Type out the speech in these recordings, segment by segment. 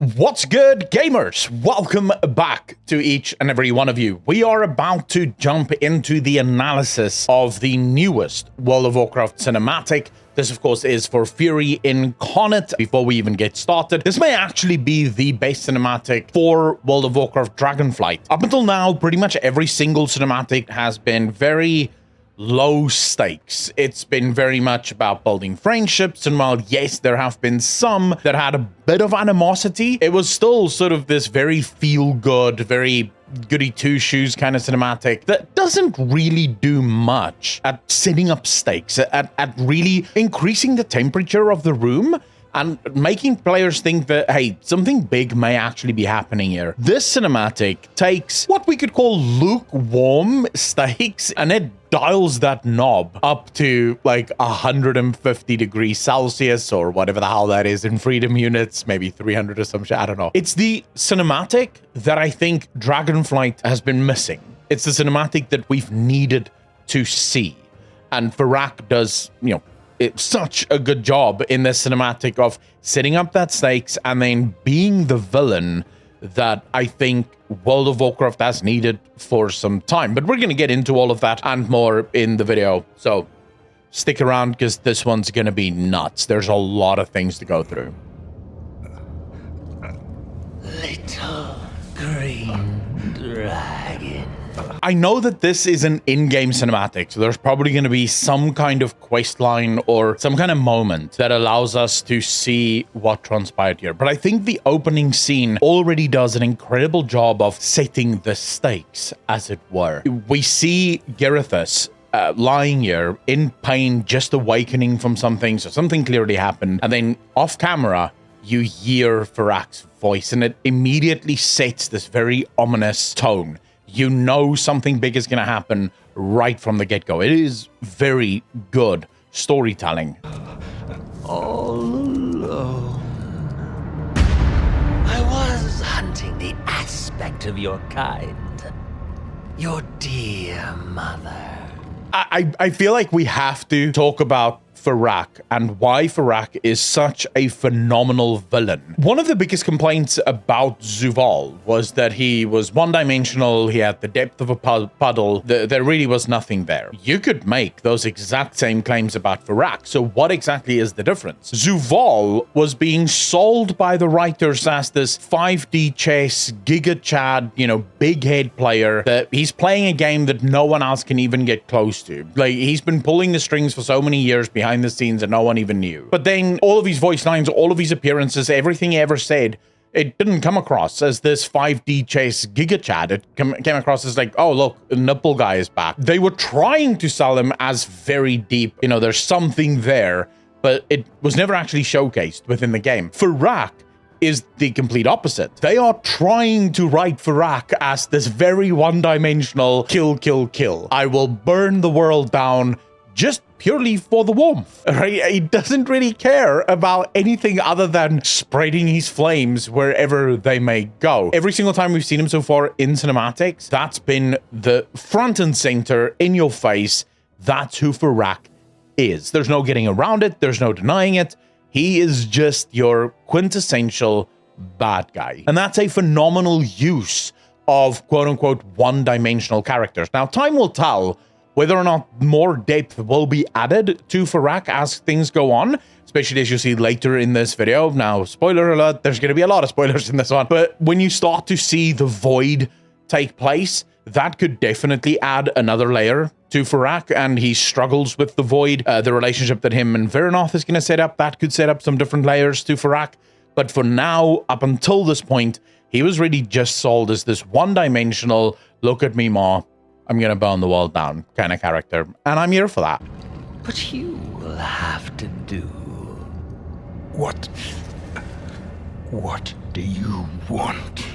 What's good, gamers? Welcome back to each and every one of you. We are about to jump into the analysis of the newest World of Warcraft cinematic. This, of course, is for Fury Incarnate. Before we even get started, this may actually be the best cinematic for World of Warcraft Dragonflight. Up until now, pretty much every single cinematic has been very low stakes. It's been very much about building friendships, and while yes, there have been some that had a bit of animosity, it was still sort of this very feel-good, very goody two-shoes kind of cinematic that doesn't really do much at setting up stakes, at really increasing the temperature of the room and making players think that, hey, something big may actually be happening here. This cinematic takes what we could call lukewarm stakes, and it dials that knob up to like 150 degrees Celsius or whatever the hell that is in freedom units, maybe 300 or some shit, I don't know. It's the cinematic that I think Dragonflight has been missing. It's the cinematic that we've needed to see. And Fyrakk does, it's such a good job in this cinematic of setting up that stakes and then being the villain that I think World of Warcraft has needed for some time. But we're going to get into all of that and more in the video. So stick around because this one's going to be nuts. There's a lot of things to go through. Little green dragon. I know that this is an in-game cinematic, so there's probably going to be some kind of quest line or some kind of moment that allows us to see what transpired here. But I think the opening scene already does an incredible job of setting the stakes, as it were. We see Garithus lying here in pain, just awakening from something, so something clearly happened. And then off camera, you hear Fyrakk's voice, and it immediately sets this very ominous tone. You know something big is going to happen right from the get-go. It is very good storytelling. All alone. I was hunting the aspect of your kind. Your dear mother. I feel like we have to talk about Fyrakk and why Fyrakk is such a phenomenal villain. One of the biggest complaints about Zuvul was that he was one-dimensional, he had the depth of a puddle, there really was nothing there. You could make those exact same claims about Fyrakk, so what exactly is the difference? Zuvul was being sold by the writers as this 5D chess, Giga Chad, big head player, that he's playing a game that no one else can even get close to. Like, he's been pulling the strings for so many years behind the scenes and no one even knew. But then all of his voice lines, all of his appearances, everything he ever said, it didn't come across as this 5D chase Giga Chad. It came across as like, oh, look, the nipple guy is back. They were trying to sell him as very deep. There's something there, but it was never actually showcased within the game. Fyrakk is the complete opposite. They are trying to write Fyrakk as this very one-dimensional kill, kill, kill. I will burn the world down just purely for the warmth, right? He doesn't really care about anything other than spreading his flames wherever they may go. Every single time we've seen him so far in cinematics, that's been the front and center, in your face. That's who Fyrakk is. There's no getting around it. There's no denying it. He is just your quintessential bad guy. And that's a phenomenal use of quote-unquote one-dimensional characters. Now, time will tell whether or not more depth will be added to Fyrakk as things go on, especially as you see later in this video. Now, spoiler alert, there's going to be a lot of spoilers in this one, but when you start to see the void take place, that could definitely add another layer to Fyrakk, and he struggles with the void. The relationship that him and Vyranoth is going to set up, that could set up some different layers to Fyrakk. But for now, up until this point, he was really just sold as this one-dimensional, look at me, ma, I'm going to burn the world down kind of character. And I'm here for that. But you will have to do. What do you want?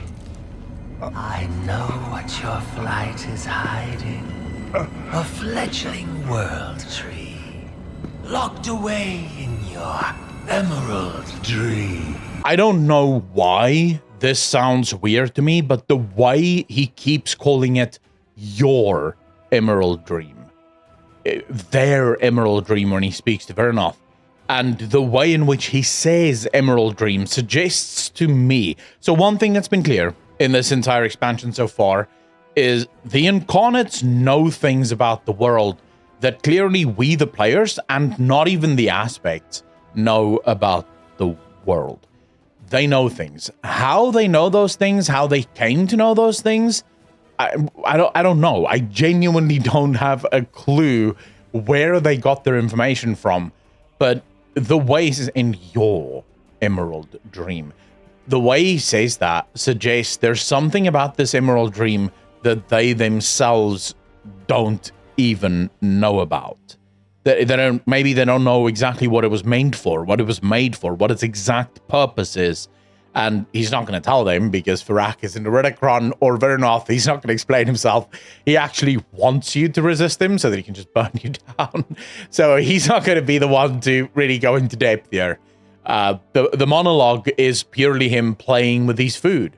I know what your flight is hiding. A fledgling world tree. Locked away in your emerald dream. I don't know why this sounds weird to me, but the way he keeps calling it your emerald dream, their emerald dream when he speaks to Vyranoth, And the way in which he says Emerald Dream suggests to me... So one thing that's been clear in this entire expansion so far is the Incarnates know things about the world that clearly we, the players, and not even the aspects, know about the world. They know things. How they know those things, how they came to know those things, I don't know. I genuinely don't have a clue where they got their information from. But the ways in your Emerald Dream, the way he says that suggests there's something about this Emerald Dream that they themselves don't even know about. Maybe they don't know exactly what it was made for, what it was made for, what its exact purpose is. And he's not going to tell them because Fyrakk is in the Redacron or Vyranoth. He's not going to explain himself. He actually wants you to resist him so that he can just burn you down. So he's not going to be the one to really go into depth here. The monologue is purely him playing with his food.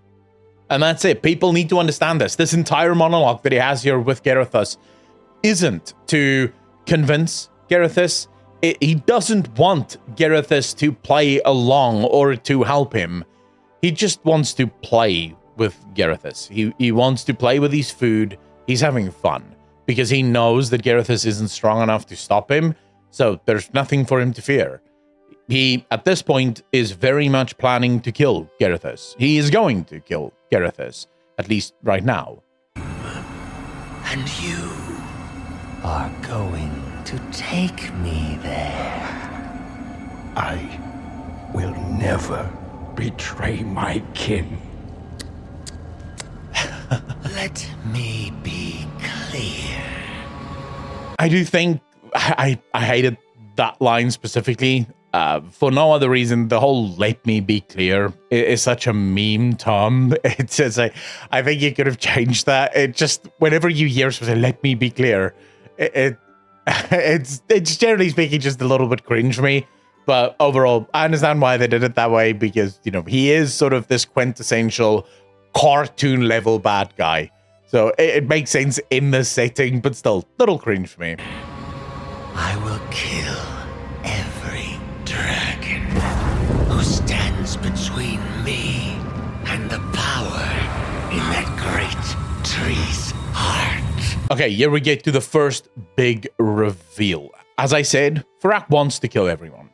And that's it. People need to understand this. This entire monologue that he has here with Garethus isn't to convince Garethus. He doesn't want Garethus to play along or to help him. He just wants to play with Garethus. He wants to play with his food. He's having fun because he knows that Garethus isn't strong enough to stop him. So there's nothing for him to fear. He, at this point, is very much planning to kill Garethus. He is going to kill Garethus, at least right now. And you are going to take me there. I will never betray my kin. Let me be clear. I do think I hated that line specifically. For no other reason, the whole "let me be clear" is such a meme term. It's just like, I think you could have changed that. It just, whenever you hear someone say "let me be clear," it's generally speaking just a little bit cringe for me. But overall, I understand why they did it that way because, you know, he is sort of this quintessential cartoon level bad guy. So it makes sense in this setting, but still, little cringe for me. I will kill every dragon who stands between me and the power in that great tree's heart. Okay, here we get to the first big reveal. As I said, Fyrakk wants to kill everyone.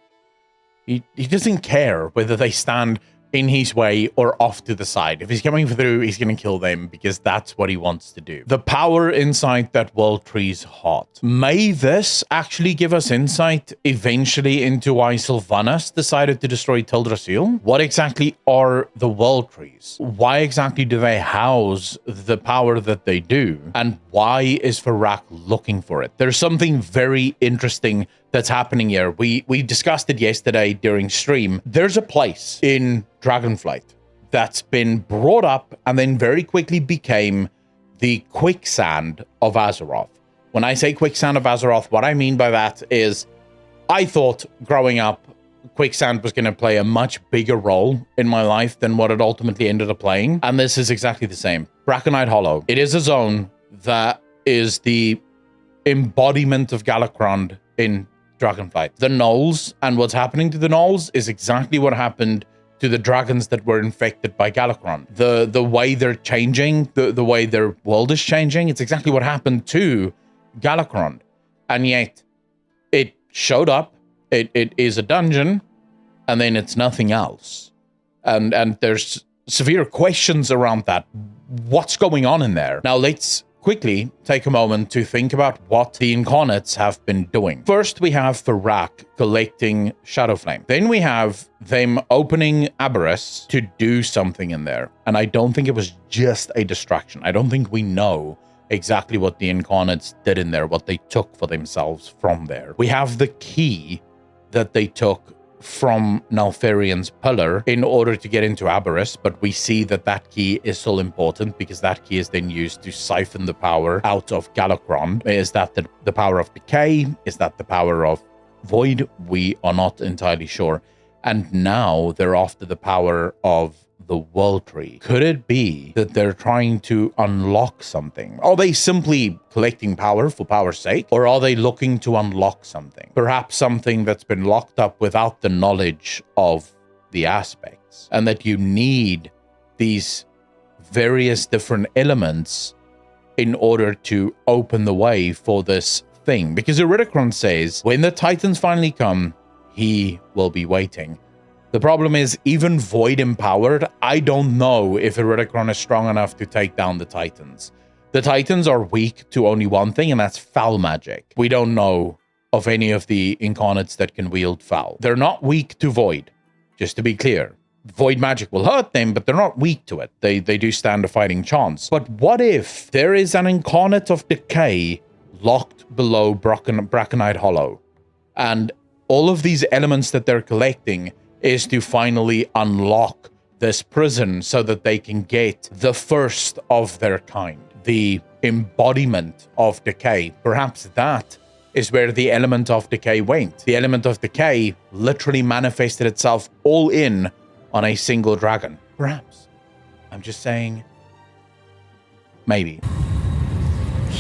He doesn't care whether they stand in his way or off to the side. If he's coming through, he's going to kill them because that's what he wants to do. The power inside that world tree's heart. May this actually give us insight eventually into why Sylvanas decided to destroy Teldrassil? What exactly are the world trees? Why exactly do they house the power that they do? And why is Fyrakk looking for it? There's something very interesting that's happening here. We discussed it yesterday during stream. There's a place in Dragonflight that's been brought up and then very quickly became the quicksand of Azeroth. When I say quicksand of Azeroth, what I mean by that is I thought growing up quicksand was going to play a much bigger role in my life than what it ultimately ended up playing. And this is exactly the same. Brackenite Hollow. It is a zone that is the embodiment of Galakrond in Dragonflight. The gnolls and what's happening to the gnolls is exactly what happened to the dragons that were infected by Galakrond. The way they're changing, the way their world is changing, it's exactly what happened to Galakrond. And yet, it showed up, it is a dungeon, and then it's nothing else. And there's severe questions around that. What's going on in there? Now, let's quickly take a moment to think about what the Incarnates have been doing. First, we have Fyrakk collecting Shadowflame. Then we have them opening Aberrus to do something in there. And I don't think it was just a distraction. I don't think we know exactly what the Incarnates did in there, what they took for themselves from there. We have the key that they took from Naltharian's pillar in order to get into Aberrus, but we see that that key is still important because that key is then used to siphon the power out of Galakrond. Is that the power of decay? Is that the power of void? We are not entirely sure. And now they're after the power of the World Tree? Could it be that they're trying to unlock something? Are they simply collecting power for power's sake? Or are they looking to unlock something? Perhaps something that's been locked up without the knowledge of the aspects, and that you need these various different elements in order to open the way for this thing. Because Iridikron says, when the Titans finally come, he will be waiting. The problem is, even Void empowered, I don't know if Iridikron is strong enough to take down the Titans. The Titans are weak to only one thing, and that's foul magic. We don't know of any of the Incarnates that can wield foul. They're not weak to Void, just to be clear. Void magic will hurt them, but they're not weak to it. They do stand a fighting chance. But what if there is an Incarnate of Decay locked below Brackenite Hollow, and all of these elements that they're collecting is to finally unlock this prison so that they can get the first of their kind, the embodiment of decay? Perhaps that is where the element of decay went. The element of decay literally manifested itself all in on a single dragon. Perhaps. I'm just saying, maybe.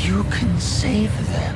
You can save them.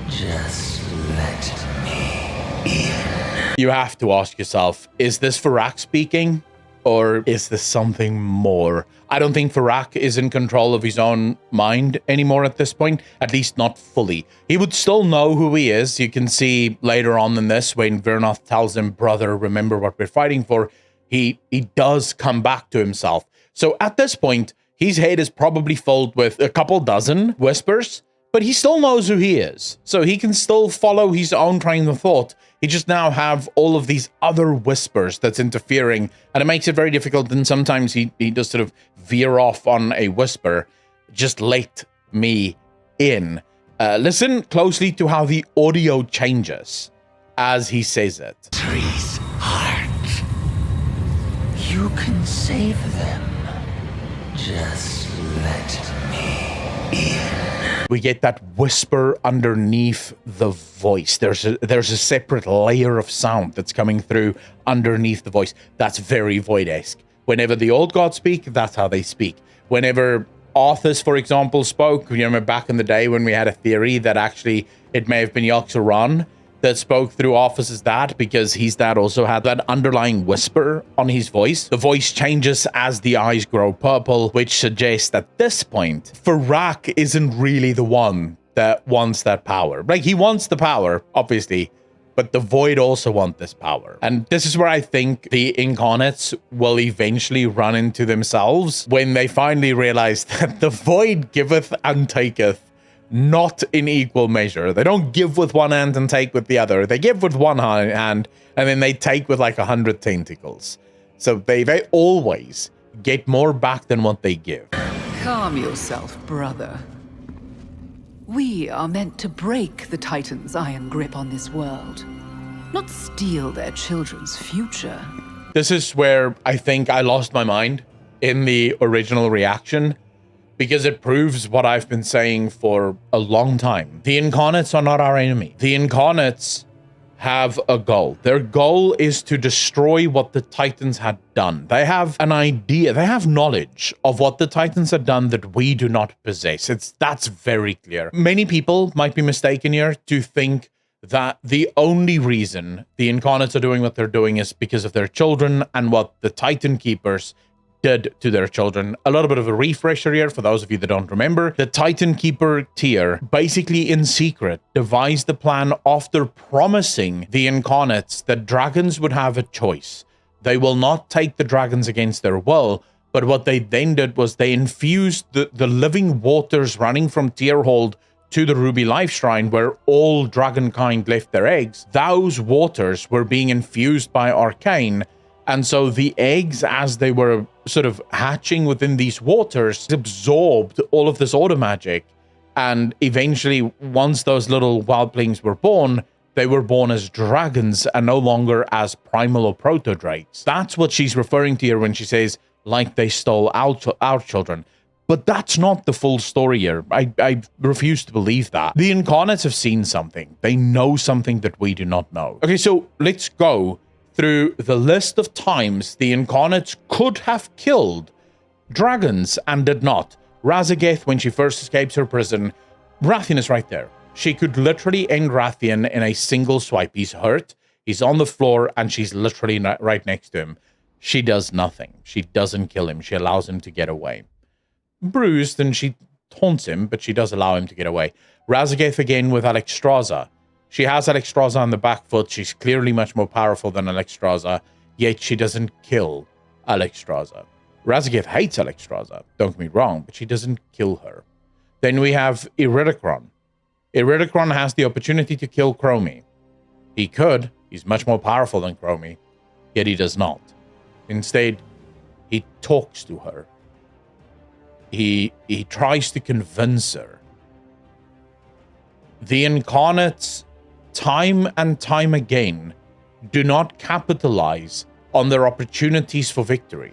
Just let me in. You have to ask yourself, is this Fyrakk speaking? Or is this something more? I don't think Fyrakk is in control of his own mind anymore at this point, at least not fully. He would still know who he is. You can see later on in this, when Vyranoth tells him, brother, remember what we're fighting for, he does come back to himself. So at this point, his head is probably filled with a couple dozen whispers, but he still knows who he is. So he can still follow his own train of thought. He just now have all of these other whispers that's interfering, and it makes it very difficult. And sometimes he does sort of veer off on a whisper. Just let me in. Listen closely to how the audio changes as he says it. Tree's heart. You can save them. Just let me in. We get that whisper underneath the voice. There's a separate layer of sound that's coming through underneath the voice. That's very Void-esque. Whenever the old gods speak, that's how they speak. Whenever Arthas, for example, spoke, you remember back in the day when we had a theory that actually it may have been Yogg-Saron that spoke through Arthas's dad, because his dad also had that underlying whisper on his voice. The voice changes as the eyes grow purple, which suggests at this point, Fyrakk isn't really the one that wants that power. Like, he wants the power, obviously, but the Void also want this power. And this is where I think the Incarnates will eventually run into themselves when they finally realize that the Void giveth and taketh not in equal measure. They don't give with one hand and take with the other. They give with one hand and then they take with like 100 tentacles. So they always get more back than what they give. Calm yourself, brother. We are meant to break the Titan's iron grip on this world, not steal their children's future. This is where I think I lost my mind in the original reaction, because it proves what I've been saying for a long time. The Incarnates are not our enemy. The Incarnates have a goal. Their goal is to destroy what the Titans had done. They have an idea, they have knowledge of what the Titans had done that we do not possess. That's very clear. Many people might be mistaken here to think that the only reason the Incarnates are doing what they're doing is because of their children and what the Titan Keepers did to their children. A little bit of a refresher here for those of you that don't remember. The Titan Keeper tier, basically in secret, devised the plan after promising the Incarnates that dragons would have a choice. They will not take the dragons against their will, but what they then did was they infused the living waters running from Tierhold to the Ruby Life Shrine, where all dragonkind left their eggs. Those waters were being infused by Arcane, and so the eggs, as they were sort of hatching within these waters, absorbed all of this auto magic. And eventually, once those little wildlings were born, they were born as dragons and no longer as primal or proto-drakes. That's what she's referring to here when she says, like they stole our children. But that's not the full story here. I refuse to believe that. The Incarnates have seen something. They know something that we do not know. Okay, so let's go through the list of times the Incarnates could have killed dragons and did not. Razageth, when she first escapes her prison, Rathian is right there. She could literally end Rathian in a single swipe. He's hurt, he's on the floor, and she's literally right next to him. She does nothing. She doesn't kill him. She allows him to get away. Bruised, and she taunts him, but she does allow him to get away. Razageth again with Alexstrasza. She has Alexstrasza on the back foot. She's clearly much more powerful than Alexstrasza, yet she doesn't kill Alexstrasza. Razageth hates Alexstrasza, don't get me wrong, but she doesn't kill her. Then we have Iridikron. Iridikron has the opportunity to kill Chromie. He could. He's much more powerful than Chromie, yet he does not. Instead, he talks to her. He tries to convince her. The Incarnates, time and time again, do not capitalize on their opportunities for victory.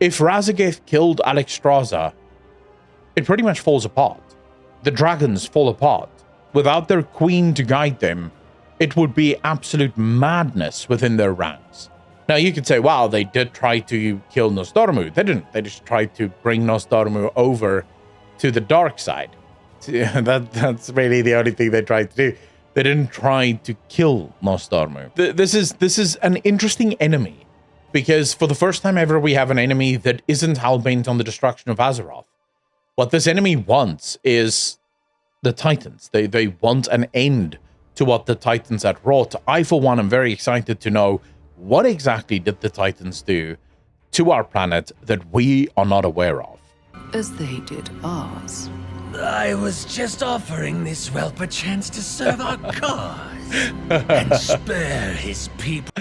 If Razageth killed Alexstrasza, it pretty much falls apart. The dragons fall apart. Without their queen to guide them, it would be absolute madness within their ranks. Now, you could say, wow, they did try to kill Nostormu. They didn't. They just tried to bring Nostormu over to the dark side. That's really the only thing they tried to do. They didn't try to kill Nostormu. This is an interesting enemy, because for the first time ever, we have an enemy that isn't hell-bent on the destruction of Azeroth. What this enemy wants is the Titans. They want an end to what the Titans had wrought. I, for one, am very excited to know what exactly did the Titans do to our planet that we are not aware of. As they did ours. I was just offering this whelp a chance to serve our cause and spare his people.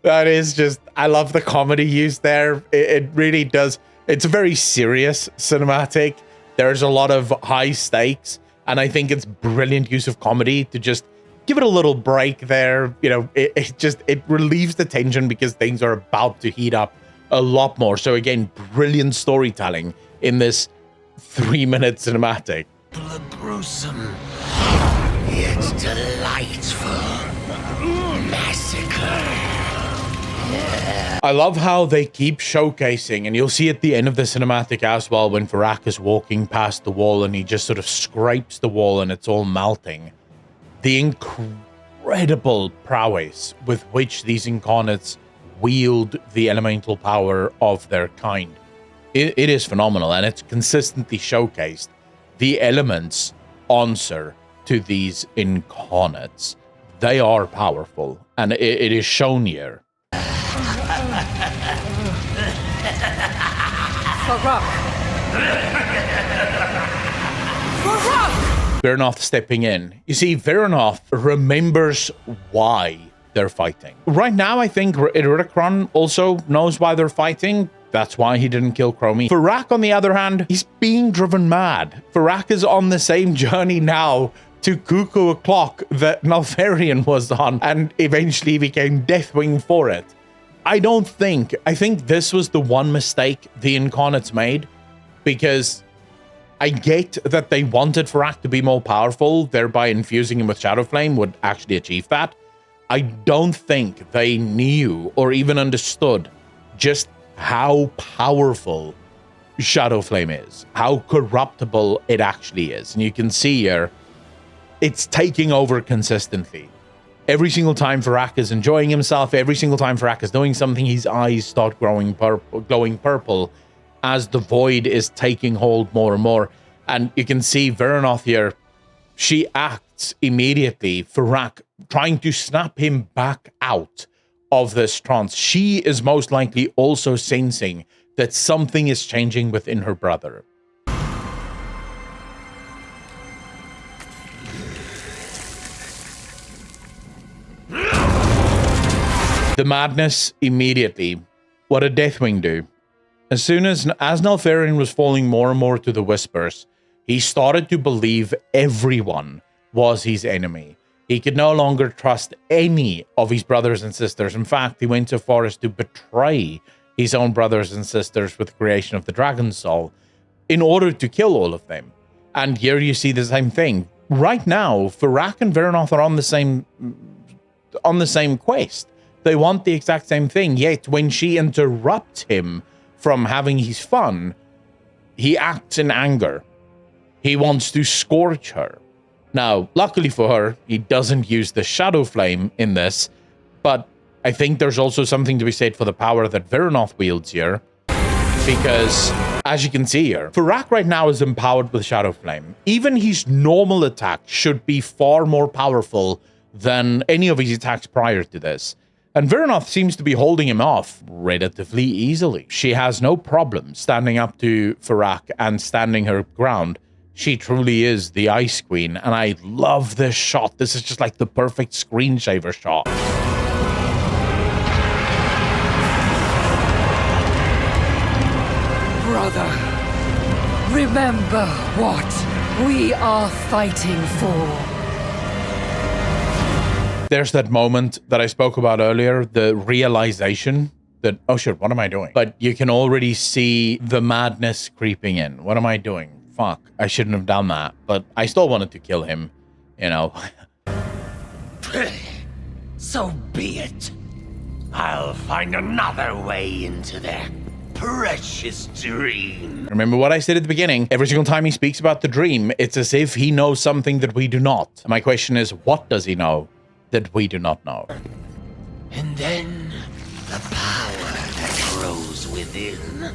That is just, I love the comedy used there. It really does. It's a very serious cinematic. There's a lot of high stakes, and I think it's brilliant use of comedy to just give it a little break there. You know, it relieves the tension because things are about to heat up a lot more. So again, brilliant storytelling in this 3-minute cinematic. A gruesome yet delightful massacre. I love how they keep showcasing, and you'll see at the end of the cinematic as well, when Fyrakk is walking past the wall and he just sort of scrapes the wall and it's all melting. The incredible prowess with which these Incarnates wield the elemental power of their kind. It is phenomenal, and it's consistently showcased. The elements answer to these Incarnates. They are powerful, and it is shown here. Fyrakk! Fyrakk! Vyranoth stepping in. You see, Vyranoth remembers why they're fighting. Right now, I think Iridikron also knows why they're fighting. That's why he didn't kill Chromie. Fyrakk, on the other hand, he's being driven mad. Fyrakk is on the same journey now to Cuckoo O'Clock that Neltharion was on, and eventually became Deathwing for it. I think this was the one mistake the Incarnates made, because I get that they wanted Fyrakk to be more powerful, thereby infusing him with Shadowflame would actually achieve that. I don't think they knew or even understood just how powerful Shadowflame is, how corruptible it actually is. And you can see here, it's taking over consistently. Every single time Fyrakk is enjoying himself, every single time Fyrakk is doing something, his eyes start glowing purple as the void is taking hold more and more. And you can see Vyranoth here, she acts immediately. Fyrakk trying to snap him back out of this trance. She is most likely also sensing that something is changing within her brother. The madness immediately. What did Deathwing do? As soon as Neltharion was falling more and more to the whispers, he started to believe everyone was his enemy. He could no longer trust any of his brothers and sisters. In fact, he went so far as to betray his own brothers and sisters with the creation of the Dragon Soul in order to kill all of them. And here you see the same thing. Right now, Fyrakk and Vyranoth are on the same quest. They want the exact same thing, yet when she interrupts him from having his fun, he acts in anger. He wants to scorch her. Now, luckily for her, he doesn't use the Shadow Flame in this, but I think there's also something to be said for the power that Vyranoth wields here, because, as you can see here, Fyrakk right now is empowered with Shadow Flame. Even his normal attack should be far more powerful than any of his attacks prior to this. And Vyranoth seems to be holding him off relatively easily. She has no problem standing up to Fyrakk and standing her ground. She truly is the Ice Queen, and I love this shot. This is just like the perfect screensaver shot. Brother, remember what we are fighting for. There's that moment that I spoke about earlier, the realization that, oh shit, what am I doing? But you can already see the madness creeping in. What am I doing? Fuck, I shouldn't have done that, but I still wanted to kill him, you know. So be it. I'll find another way into their precious dream. Remember what I said at the beginning? Every single time he speaks about the dream, it's as if he knows something that we do not. And my question is, what does he know that we do not know? And then the power that grows within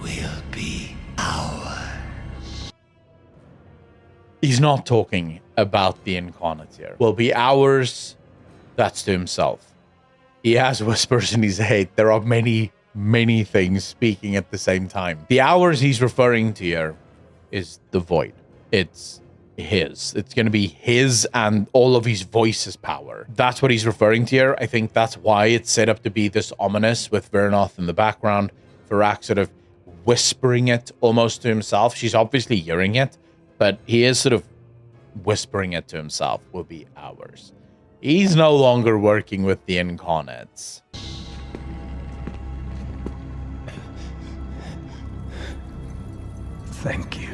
will be ours. He's not talking about the Incarnates here. Will be ours, that's to himself. He has whispers in his head. There are many, many things speaking at the same time. The hours he's referring to here is the void. It's his. It's going to be his and all of his voice's power. That's what he's referring to here. I think that's why it's set up to be this ominous with Vyranoth in the background. Fyrakk sort of whispering it almost to himself. She's obviously hearing it, but he is sort of whispering it to himself. Will be ours. He's no longer working with the Incarnates. Thank you.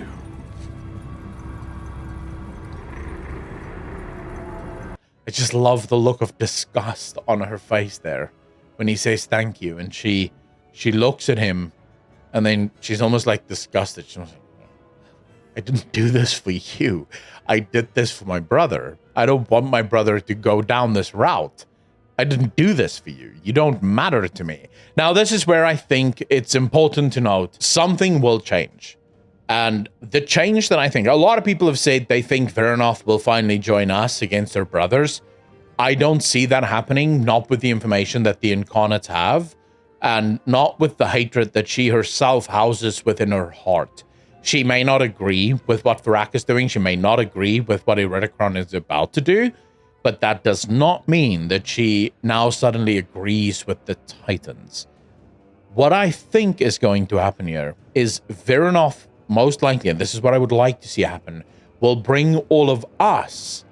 I just love the look of disgust on her face there when he says thank you, and she looks at him, and then she's almost like disgusted. She's like, I didn't do this for you. I did this for my brother. I don't want my brother to go down this route. I didn't do this for you. You don't matter to me. Now, this is where I think it's important to note something will change. And the change that I think, a lot of people have said they think Vyranoth will finally join us against their brothers. I don't see that happening, not with the information that the Incarnates have, and not with the hatred that she herself houses within her heart. She may not agree with what Fyrakk is doing. She may not agree with what Eridicron is about to do, but that does not mean that she now suddenly agrees with the Titans. What I think is going to happen here is Vyranoth, most likely, and this is what I would like to see happen, will bring all of us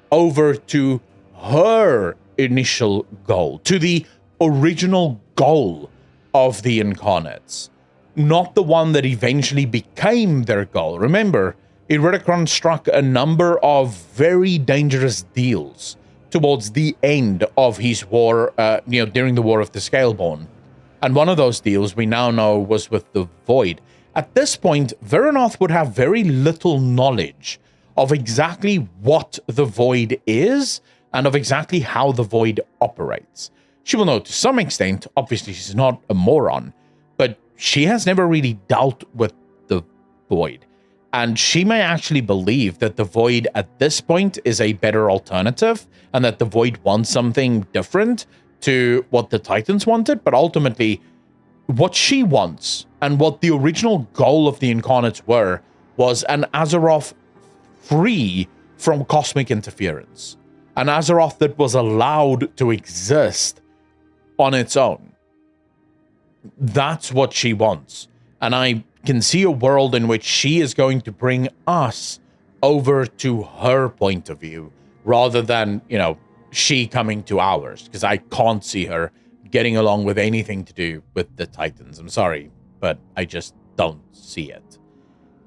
over to her initial goal, to the original goal of the Incarnates, not the one that eventually became their goal. Remember, Eridicron struck a number of very dangerous deals towards the end of his war, during the War of the Scaleborn. And one of those deals we now know was with the Void. At this point, Vyranoth would have very little knowledge of exactly what the Void is and of exactly how the Void operates. She will know to some extent, obviously she's not a moron, but she has never really dealt with the Void. And she may actually believe that the Void at this point is a better alternative and that the Void wants something different to what the Titans wanted, but ultimately what she wants and what the original goal of the Incarnates were was an Azeroth free from cosmic interference. An Azeroth that was allowed to exist on its own. That's what she wants. And I can see a world in which she is going to bring us over to her point of view rather than, she coming to ours, because I can't see her getting along with anything to do with the Titans. I'm sorry, but I just don't see it.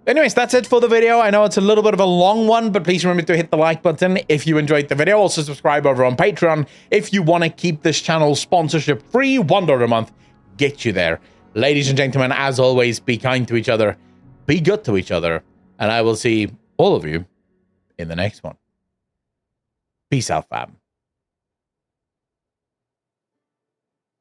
Anyways, that's it for the video. I know it's a little bit of a long one, but please remember to hit the like button if you enjoyed the video. Also subscribe over on Patreon if you want to keep this channel sponsorship free. $1 a month get you there. Ladies and gentlemen, as always, be kind to each other, be good to each other, and I will see all of you in the next one. Peace out, fam.